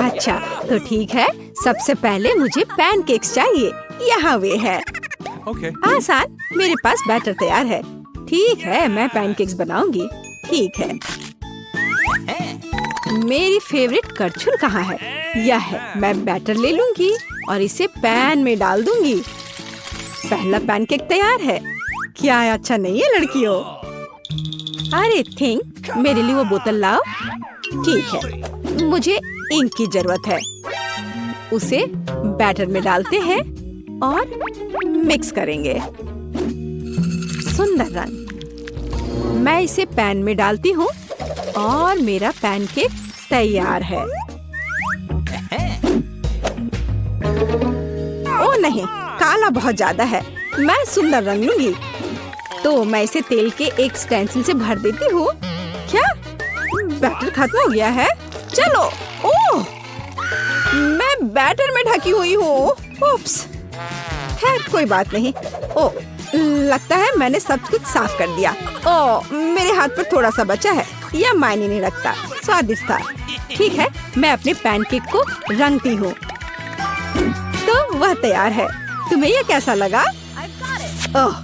अच्छा तो ठीक है, सबसे पहले मुझे पैनकेक्स चाहिए। यहाँ वे है। आसान, मेरे पास बैटर तैयार है। ठीक है, मैं पैनकेक्स बनाऊंगी। ठीक है। मेरी फेवरेट करछुल कहाँ है? यह है। मैं बैटर ले लूंगी और इसे पैन में डाल दूंगी। पहला पैनकेक तैयार है। क्या अच्छा नहीं है लड़कियों? अरे थिंक, मेरे लिए वो बोतल लाओ। ठीक है, मुझे इंक की जरूरत है। उसे बैटर में डालते हैं और मिक्स करेंगे। सुंदर रंग। मैं इसे पैन में डालती हूँ और मेरा पैनकेक तैयार है। ओ नहीं, काला बहुत ज्यादा है। मैं सुंदर रंग लूंगी। तो मैं इसे तेल के एक स्टेंसिल से भर देती हूँ। क्या बैटर खत्म हो गया है? चलो। ओह, मैं बैटर में ढकी हुई हूँ। उप्स। खैर कोई बात नहीं। ओह, लगता है मैंने सब कुछ साफ कर दिया। ओह, मेरे हाथ पर थोड़ा सा बचा है। यह मायने नहीं रखता। स्वादिष्ट था। ठीक है, मैं अपने पैनकेक को रंगती हूँ। तो वह तैयार है। तुम्हें यह कैसा लगा? ओह,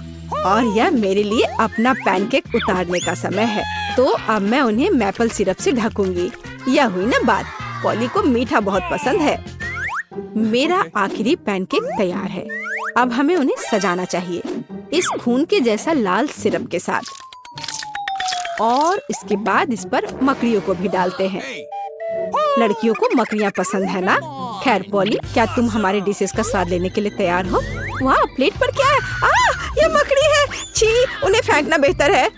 और यह मेरे लिए अपना पैनकेक उतारने का समय है। तो अब मैं उन्हें मैपल सिरप से ढकूंगी। यह हुई ना बात। पॉली को मीठा बहुत पसंद है। मेरा आखिरी पैनकेक तैयार है। अब हमें उन्हें सजाना चाहिए इस खून के जैसा लाल सिरप के साथ। और इसके बाद इस पर मकड़ियों को भी डालते हैं। लड़कियों को मकड़ियाँ पसंद है ना? खैर पॉली, क्या तुम हमारे डिशेस का स्वाद लेने के लिए तैयार हो? वाह, प्लेट पर क्या है? ये मकड़ी है। छी, उन्हें फेंकना बेहतर है।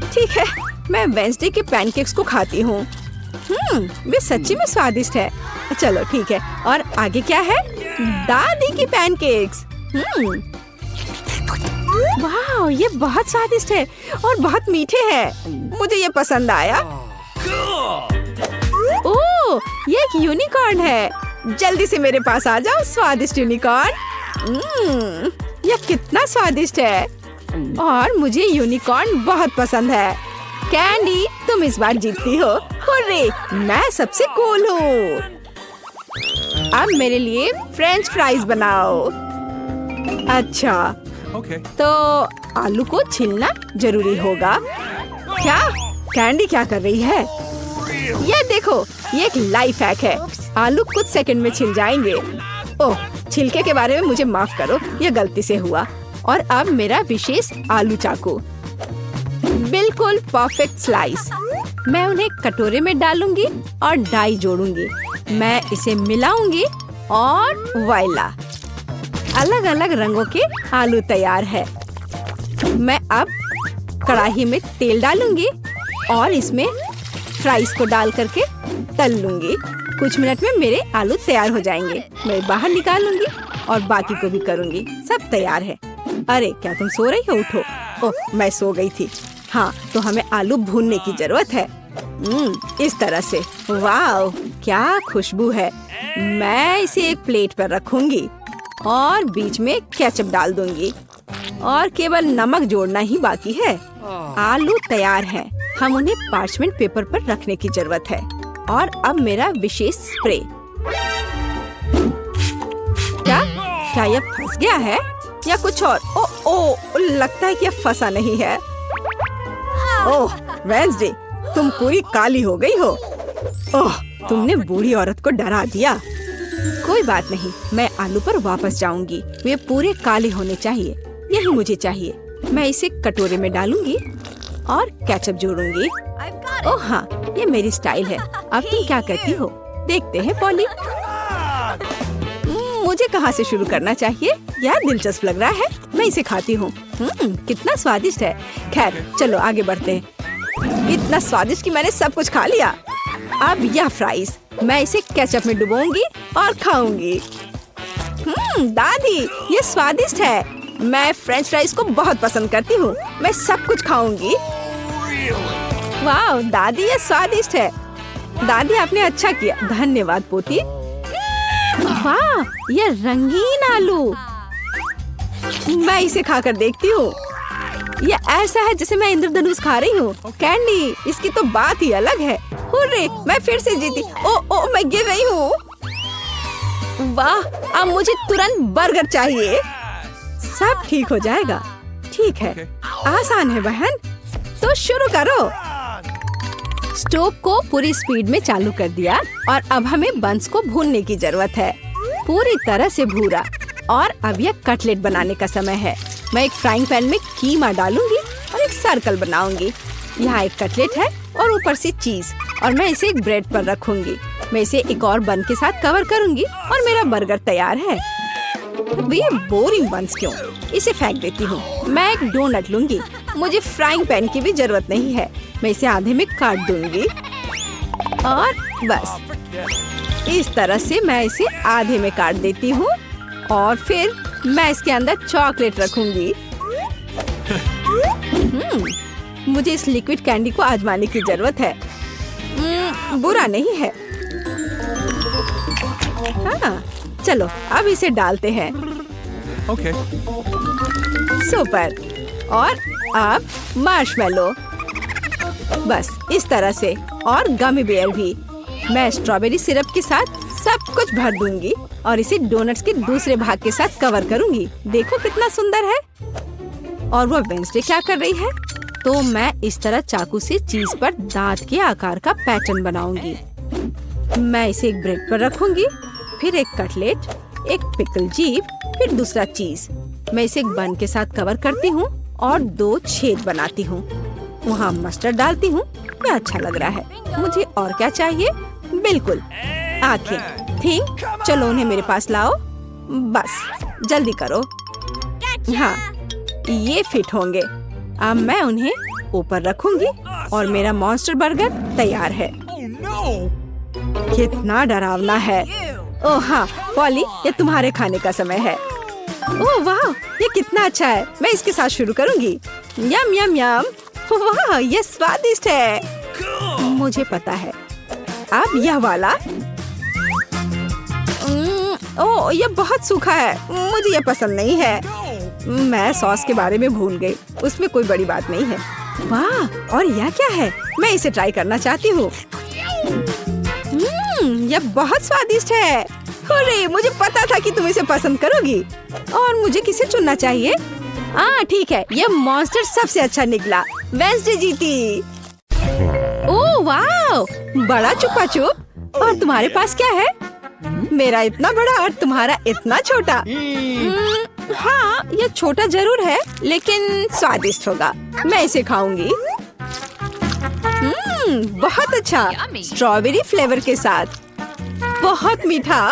ठीक है, मैं वेंसडे के पैनकेक्स को खाती हूँ। वे सच्ची में स्वादिष्ट है। चलो ठीक है, और आगे क्या है? दादी की पैनकेक्स। वाह, ये बहुत स्वादिष्ट है और बहुत मीठे हैं। मुझे ये पसंद आया। ओह, ये एक यूनिकॉर्न है। जल्दी से मेरे पास आ जाओ स्वादिष्ट यूनिकॉर्न। यह कितना स्वादिष्ट है और मुझे यूनिकॉर्न बहुत पसंद है। कैंडी, तुम इस बार जीतती हो। हुर्रे, मैं सबसे कूल हूँ। अब मेरे लिए फ्रेंच फ्राइज बनाओ। अच्छा, तो आलू को छीलना जरूरी होगा। क्या कैंडी क्या कर रही है? ये देखो, ये एक लाइफ हैक है। आलू कुछ सेकंड में छिल जाएंगे। ओह, छिलके के बारे में मुझे माफ करो, यह गलती से हुआ। और अब मेरा विशेष आलू चाकू। बिल्कुल परफेक्ट स्लाइस। मैं उन्हें कटोरे में डालूंगी और डाई जोड़ूंगी। मैं इसे मिलाऊंगी और वॉइला, अलग अलग रंगों के आलू तैयार है। मैं अब कढ़ाई में तेल डालूंगी और इसमें फ्राइज को डाल करके तल लूंगी। कुछ मिनट में मेरे आलू तैयार हो जाएंगे। मैं बाहर निकाल लूंगी और बाकी को भी करूंगी। सब तैयार है। अरे क्या तुम सो रही हो? उठो। ओह, मैं सो गई थी। हाँ, तो हमें आलू भूनने की जरूरत है। इस तरह से। वाह, क्या खुशबू है। मैं इसे एक प्लेट पर रखूंगी और बीच में केचप डाल दूंगी और केवल नमक जोड़ना ही बाकी है। आलू तैयार हैं। हम उन्हें पार्चमेंट पेपर पर रखने की जरूरत है। और अब मेरा विशेष स्प्रे। क्या यह फंस गया है या कुछ और? ओह, लगता है कि यह फंसा नहीं है। ओह वेंसडे, तुम पूरी काली हो गई हो। ओह, तुमने बूढ़ी औरत को डरा दिया। कोई बात नहीं, मैं आलू पर वापस जाऊंगी। वे पूरे काले होने चाहिए। यही मुझे चाहिए। मैं इसे कटोरे में डालूंगी और केचप जोड़ूंगी। ओह हाँ, ये मेरी स्टाइल है। अब तुम क्या करती हो? देखते हैं पॉली। मुझे कहाँ से शुरू करना चाहिए? यार दिलचस्प लग रहा है। मैं इसे खाती हूँ। कितना स्वादिष्ट है। खैर चलो आगे बढ़ते हैं। इतना स्वादिष्ट कि मैंने सब कुछ खा लिया। अब यह फ्राइज, मैं इसे केचप में डुबोऊंगी और खाऊंगी। दादी, ये स्वादिष्ट है। मैं फ्रेंच फ्राइज को बहुत पसंद करती हूँ। मैं सब कुछ खाऊंगी। वाह दादी, ये स्वादिष्ट है। दादी आपने अच्छा किया। धन्यवाद पोती। वाह, ये रंगीन आलू। मैं इसे खाकर देखती हूँ। ये ऐसा है जैसे मैं इंद्रधनुष खा रही हूँ। कैंडी, इसकी तो बात ही अलग है। हुर्रे, मैं फिर से जीती। ओ मैं गिर रही हूँ। वाह, अब मुझे तुरंत बर्गर चाहिए। सब ठीक हो जाएगा। ठीक है, आसान है बहन, तो शुरू करो। स्टोव को पूरी स्पीड में चालू कर दिया और अब हमें बंस को भूनने की जरूरत है, पूरी तरह से भूरा। और अब यह कटलेट बनाने का समय है। मैं एक फ्राइंग पैन में कीमा डालूंगी और एक सर्कल बनाऊंगी। यहाँ एक कटलेट है और ऊपर से चीज, और मैं इसे एक ब्रेड पर रखूंगी। मैं इसे एक और बन के साथ कवर करूंगी और मेरा बर्गर तैयार है। अब ये बोरिंग बंस क्यों, इसे फेंक देती हूँ। मैं एक डोनट लूंगी। मुझे फ्राइंग पैन की भी जरूरत नहीं है। मैं इसे आधे में काट दूंगी और बस इस तरह से मैं इसे आधे में काट देती हूँ और फिर मैं इसके अंदर चॉकलेट रखूंगी। मुझे इस लिक्विड कैंडी को आजमाने की जरूरत है। बुरा नहीं है। हाँ, चलो अब इसे डालते हैं। Okay. सुपर। और अब मार्शमेलो, बस इस तरह से, और गमी बेयर भी। मैं स्ट्रॉबेरी सिरप के साथ सब कुछ भर दूंगी और इसे डोनट्स के दूसरे भाग के साथ कवर करूंगी। देखो कितना सुंदर है। और वो वेंसडे क्या कर रही है? तो मैं इस तरह चाकू से चीज पर दांत के आकार का पैटर्न बनाऊंगी। मैं इसे एक ब्रेड पर रखूंगी, फिर एक कटलेट, एक पिकल जीप, फिर दूसरा चीज। मैं इसे एक बन के साथ कवर करती हूँ और 2 छेद बनाती हूँ। वहाँ मस्टर्ड डालती हूँ। ये अच्छा लग रहा है। मुझे और क्या चाहिए? बिल्कुल, आंखें। थिंक, चलो उन्हें मेरे पास लाओ। बस जल्दी करो। हाँ, ये फिट होंगे। अब मैं उन्हें ऊपर रखूंगी और मेरा मॉन्स्टर बर्गर तैयार है। कितना डरावना है। ओह हाँ पॉली, ये तुम्हारे खाने का समय है। ओह वाह, ये कितना अच्छा है। मैं इसके साथ शुरू करूंगी। यम यम यम। वाह, ये स्वादिष्ट है। मुझे पता है। अब यह वाला। ओह, ये बहुत सूखा है। मुझे ये पसंद नहीं है। मैं सॉस के बारे में भूल गई। उसमें कोई बड़ी बात नहीं है। वाह, और यह क्या है? मैं इसे ट्राई करना चाहती हूँ। यह बहुत स्वादिष्ट है। अरे, मुझे पता था कि तुम इसे पसंद करोगी। और मुझे किसे चुनना चाहिए? ठीक है, ये मॉन्स्टर सबसे अच्छा निकला। वेंसडे जीती। ओह वाह, बड़ा चुपा चुप। और तुम्हारे पास क्या है? मेरा इतना बड़ा और तुम्हारा इतना छोटा। हाँ, ये छोटा जरूर है लेकिन स्वादिष्ट होगा। मैं इसे खाऊंगी। बहुत अच्छा, स्ट्रॉबेरी फ्लेवर के साथ। बहुत मीठा।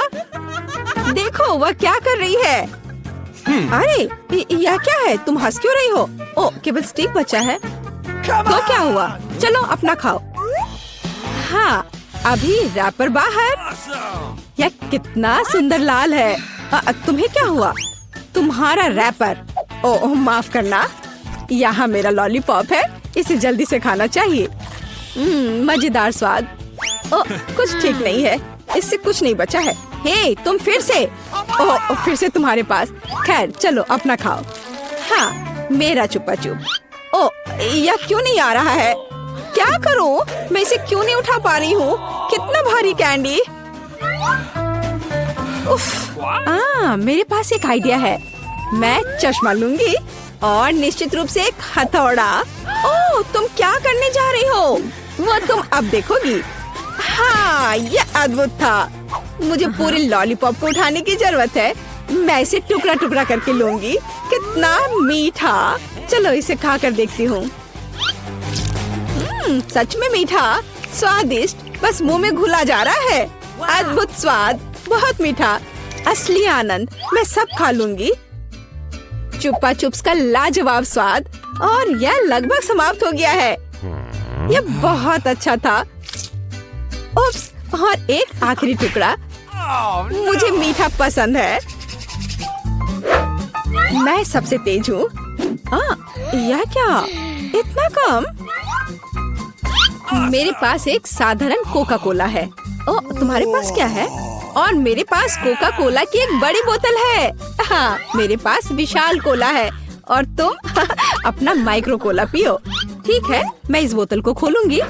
देखो वह क्या कर रही है। अरे, यह क्या है? तुम हंस क्यों रही हो? ओ, केवल स्टिक बचा है। तो क्या हुआ? चलो अपना खाओ। हाँ, अभी रैपर बाहर। यह कितना सुंदर लाल है। तुम्हें क्या हुआ? तुम्हारा रैपर। ओह माफ करना। यहाँ मेरा लॉलीपॉप है, इसे जल्दी से खाना चाहिए। मजेदार स्वाद। ओह, कुछ ठीक नहीं है। इससे कुछ नहीं बचा है। हे, तुम फिर से। ओह, फिर से तुम्हारे पास। खैर चलो अपना खाओ। हाँ, मेरा चुपा चुप। ओह, यह क्यों नहीं आ रहा है? क्या करूं? मैं इसे क्यों नहीं उठा पा रही हूँ? कितना भारी कैंडी। उफ, मेरे पास एक आइडिया है। मैं चश्मा लूंगी और निश्चित रूप से एक हथौड़ा। ओह, तुम क्या करने जा रही हो? वो तुम अब देखोगी। हाँ, ये अद्भुत था। मुझे पूरे लॉलीपॉप को उठाने की जरूरत है। मैं इसे टुकड़ा टुकड़ा करके लूंगी। कितना मीठा। चलो इसे खा कर देखती हूँ। सच में मीठा, स्वादिष्ट, बस मुंह में घुला जा रहा है। अद्भुत स्वाद, बहुत मीठा, असली आनंद। मैं सब खा लूंगी। चुप्पा चुप्स का लाजवाब स्वाद। और यह लगभग समाप्त हो गया है। यह बहुत अच्छा था। उप्स, और एक आखिरी टुकड़ा। मुझे मीठा पसंद है। मैं सबसे तेज हूँ। यह क्या? इतना कम? मेरे पास एक साधारण कोका कोला है। ओ, तुम्हारे पास क्या है? और मेरे पास कोका कोला की एक बड़ी बोतल है। हाँ, मेरे पास विशाल कोला है और तुम अपना माइक्रो कोला पियो। ठीक है, मैं इस बोतल को खोलूंगी।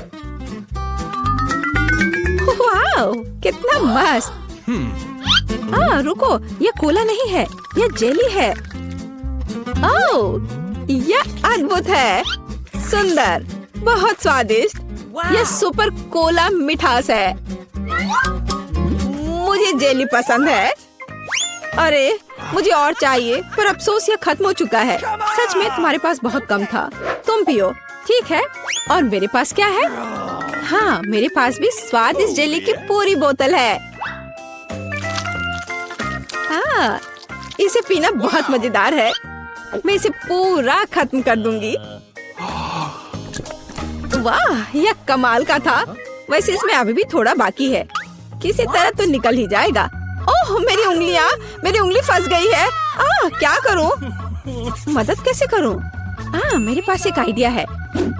वाह, कितना मस्त। रुको, ये कोला नहीं है, ये जेली है। ओह, ये अद्भुत है, सुंदर, बहुत स्वादिष्ट। ये सुपर कोला मिठास है। मुझे जेली पसंद है। अरे मुझे और चाहिए, पर अफसोस ये खत्म हो चुका है। सच में तुम्हारे पास बहुत कम था। तुम पियो, ठीक है। और मेरे पास क्या है? हाँ, मेरे पास भी स्वादिष्ट जेली की पूरी बोतल है। हाँ, इसे पीना बहुत मजेदार है। मैं इसे पूरा खत्म कर दूंगी। वाह, यह कमाल का था। वैसे इसमें अभी भी थोड़ा बाकी है, किसी तरह तो निकल ही जाएगा। ओह, मेरी उंगली फंस गई है। क्या करूं? मदद कैसे करूं? मेरे पास एक आइडिया है।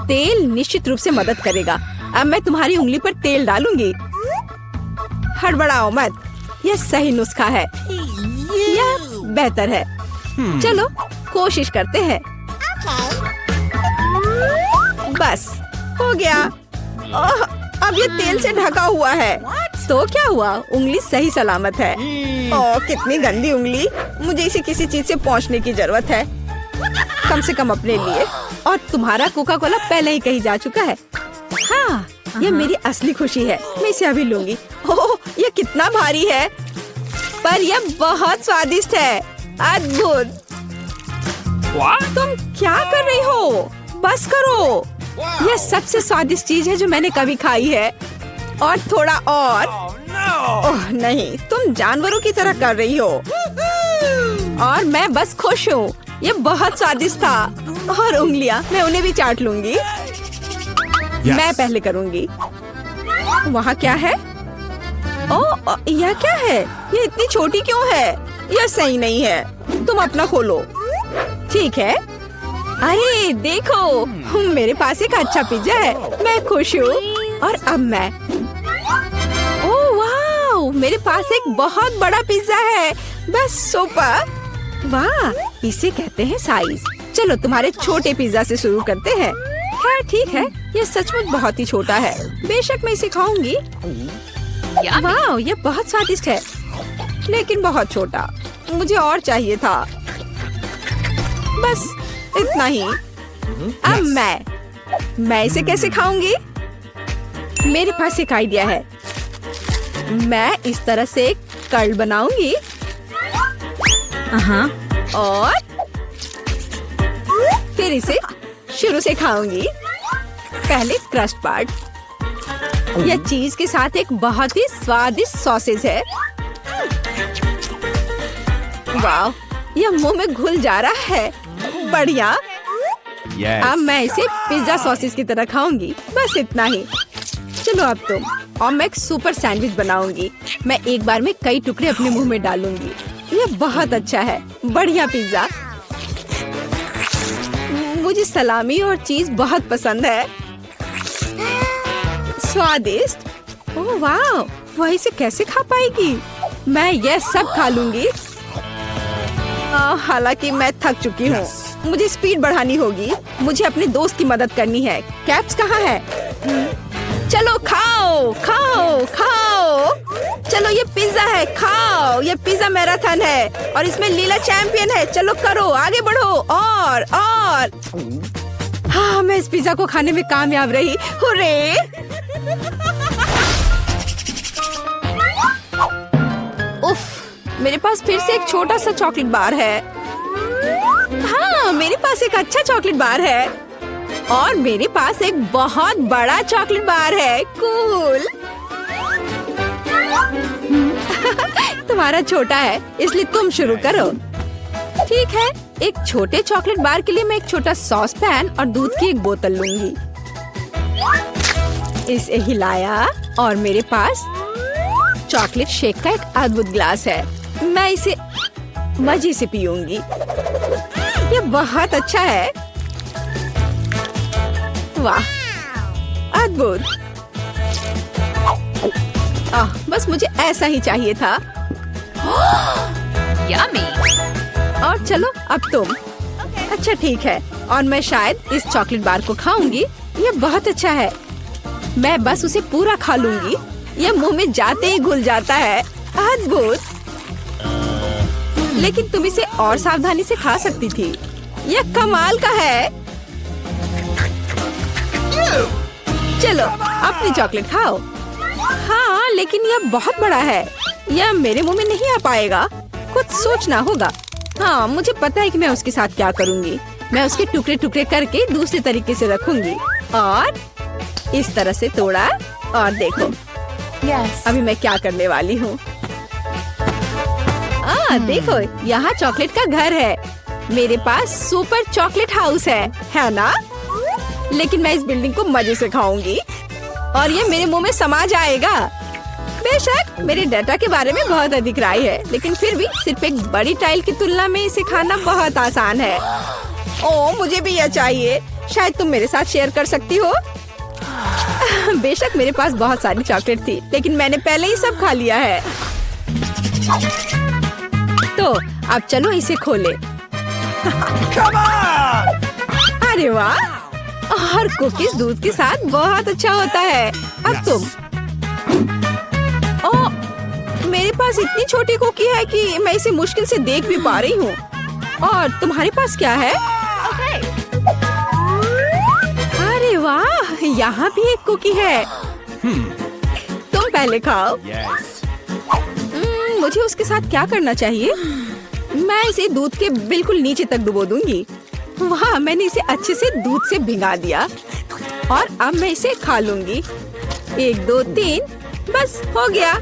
तेल निश्चित रूप से मदद करेगा। अब मैं तुम्हारी उंगली पर तेल डालूंगी। हड़बड़ाओ मत, यह सही नुस्खा है। यह बेहतर है। चलो कोशिश करते हैं। बस हो गया। अब ये तेल से ढका हुआ है। तो क्या हुआ? उंगली सही सलामत है। ओह, कितनी गंदी उंगली। मुझे इसे किसी चीज से पोंछने की जरूरत है, कम से कम अपने लिए। और तुम्हारा कोका कोला पहले ही कहीं जा चुका है। हाँ, ये मेरी असली खुशी है। मैं इसे अभी लूंगी। ओह, ये कितना भारी है, पर यह बहुत स्वादिष्ट है। अद्भुत। तुम क्या कर रही हो? बस करो। यह सबसे स्वादिष्ट चीज है जो मैंने कभी खाई है। और थोड़ा और। ओह नहीं, तुम जानवरों की तरह कर रही हो। और मैं बस खुश हूँ। ये बहुत स्वादिष्ट था। और उंगलियां, मैं उन्हें भी चाट लूंगी। मैं पहले करूंगी। वहाँ क्या है? ओह, यह क्या है? ये इतनी छोटी क्यों है? यह सही नहीं है। तुम अपना खोलो। ठीक है। अरे देखो, मेरे पास एक अच्छा पिज्जा है। मैं खुश हूँ। और अब मैं, ओह वाह, मेरे पास एक बहुत बड़ा पिज्जा है। बस सुपर। वाह, इसे कहते हैं साइज। चलो तुम्हारे छोटे पिज्जा से शुरू करते हैं। खैर ठीक है, ये सचमुच बहुत ही छोटा है। बेशक मैं इसे खाऊंगी। वाह, ये बहुत स्वादिष्ट है, लेकिन बहुत छोटा। मुझे और चाहिए था। बस इतना ही। अब मैं इसे कैसे खाऊंगी? मेरे पास एक आइडिया है। मैं इस तरह से एक कर्ल बनाऊंगी। और फिर इसे शुरू से खाऊंगी। पहले क्रस्ट पार्ट। यह चीज के साथ एक बहुत ही स्वादिष्ट सॉसेज है। वाह, यह मुंह में घुल जा रहा है। बढ़िया। अब मैं इसे पिज्जा सॉसेज की तरह खाऊंगी। बस इतना ही। चलो अब तुम। और मैं एक सुपर सैंडविच बनाऊंगी। मैं एक बार में कई टुकड़े अपने मुंह में डालूंगी। यह बहुत अच्छा है। बढ़िया पिज्जा। मुझे सलामी और चीज बहुत पसंद है। स्वादिष्ट। ओह वाह, वह इसे कैसे खा पाएगी? मैं यह सब खा लूंगी। हालांकि मैं थक चुकी हूँ। मुझे स्पीड बढ़ानी होगी। मुझे अपने दोस्त की मदद करनी है। कैप्स कहाँ है? चलो खाओ खाओ खाओ। चलो ये पिज्जा है, खाओ। ये पिज्जा मैराथन है और इसमें लीला चैंपियन है। चलो करो, आगे बढ़ो। और हाँ, मैं इस पिज्जा को खाने में कामयाब रही। हुर्रे! उफ, मेरे पास फिर से एक छोटा सा चॉकलेट बार है। हाँ, मेरे पास एक अच्छा चॉकलेट बार है। और मेरे पास एक बहुत बड़ा चॉकलेट बार है। कूल। तुम्हारा छोटा है, इसलिए तुम शुरू करो। ठीक है, एक छोटे चॉकलेट बार के लिए मैं एक छोटा सॉस पैन और दूध की एक बोतल लूंगी। इसे हिलाया और मेरे पास चॉकलेट शेक का एक अद्भुत ग्लास है। मैं इसे मजे से पीऊंगी। ये बहुत अच्छा है। वाह, अद्भुत। बस मुझे ऐसा ही चाहिए था। यम्मी। और चलो अब तुम। अच्छा ठीक है, और मैं शायद इस चॉकलेट बार को खाऊंगी। ये बहुत अच्छा है। मैं बस उसे पूरा खा लूंगी। यह मुंह में जाते ही घुल जाता है। अद्भुत। लेकिन तुम इसे और सावधानी से खा सकती थी। यह कमाल का है। चलो अपनी चॉकलेट खाओ। हाँ, लेकिन यह बहुत बड़ा है। यह मेरे मुंह में नहीं आ पाएगा। कुछ सोचना होगा। हाँ, मुझे पता है कि मैं उसके साथ क्या करूँगी। मैं उसके टुकड़े टुकड़े करके दूसरे तरीके से रखूंगी और इस तरह से तोड़ा। और देखो अभी मैं क्या करने वाली हूँ। देखो यहाँ चॉकलेट का घर है। मेरे पास सुपर चॉकलेट हाउस है ना? लेकिन मैं इस बिल्डिंग को मजे से खाऊंगी और ये मेरे मुंह में समा जाएगा। बेशक मेरे डाटा के बारे में बहुत अधिक राय है, लेकिन फिर भी सिर्फ एक बड़ी टाइल की तुलना में इसे खाना बहुत आसान है। ओह, मुझे भी यह चाहिए। शायद तुम मेरे साथ शेयर कर सकती हो। बेशक मेरे पास बहुत सारी चॉकलेट थी, लेकिन मैंने पहले ही सब खा लिया है। तो अब चलो इसे खोले। अरे वाह, और कुकीज दूध के साथ बहुत अच्छा होता है। अब तुम। ओह, मेरे पास इतनी छोटी कुकी है कि मैं इसे मुश्किल से देख भी पा रही हूँ। और तुम्हारे पास क्या है? अरे वाह, यहाँ भी एक कुकी है। तुम पहले खाओ। मुझे उसके साथ क्या करना चाहिए? मैं इसे दूध के बिल्कुल नीचे तक डुबो दूंगी। वाह, मैंने इसे अच्छे से दूध से भिगा दिया और अब मैं इसे खा लूंगी। 1 2 3, बस हो गया।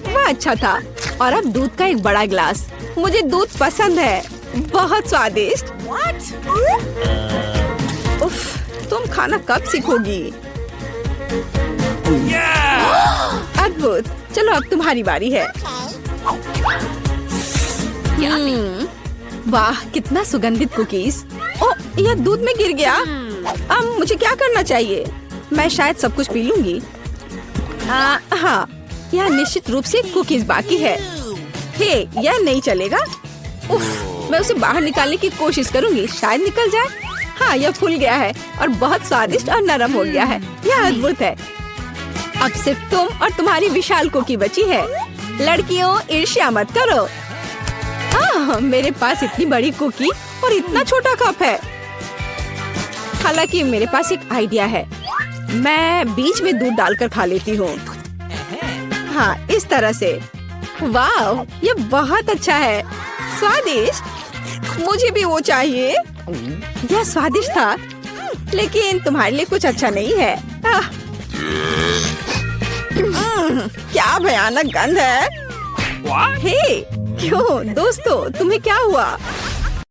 वह अच्छा था। और अब दूध का एक बड़ा गिलास। मुझे दूध पसंद है, बहुत स्वादिष्ट। उफ, तुम खाना कब सीखोगी? अद्भुत। चलो अब तुम्हारी बारी है। वाह, कितना सुगंधित कुकीज। ओह, यह दूध में गिर गया। अब मुझे क्या करना चाहिए? मैं शायद सब कुछ पी लूंगी। हाँ, यह निश्चित रूप से कुकीज बाकी है। हे, यह नहीं चलेगा। उफ, मैं उसे बाहर निकालने की कोशिश करूंगी, शायद निकल जाए। हाँ, यह फूल गया है और बहुत स्वादिष्ट और नरम हो गया है। यह अद्भुत है। अब सिर्फ तुम और तुम्हारी विशाल कुकी बची है। लड़कियों, ईर्ष्या मत करो। मेरे पास इतनी बड़ी कुकी और इतना छोटा कप है। हालांकि मेरे पास एक आइडिया है। मैं बीच में दूध डालकर खा लेती हूँ। हाँ, इस तरह से। वाह, ये बहुत अच्छा है। स्वादिष्ट। मुझे भी वो चाहिए। यह स्वादिष्ट था, लेकिन तुम्हारे लिए कुछ अच्छा नहीं है। क्या भयानक गंध है। हे, क्यों दोस्तों, तुम्हें क्या हुआ?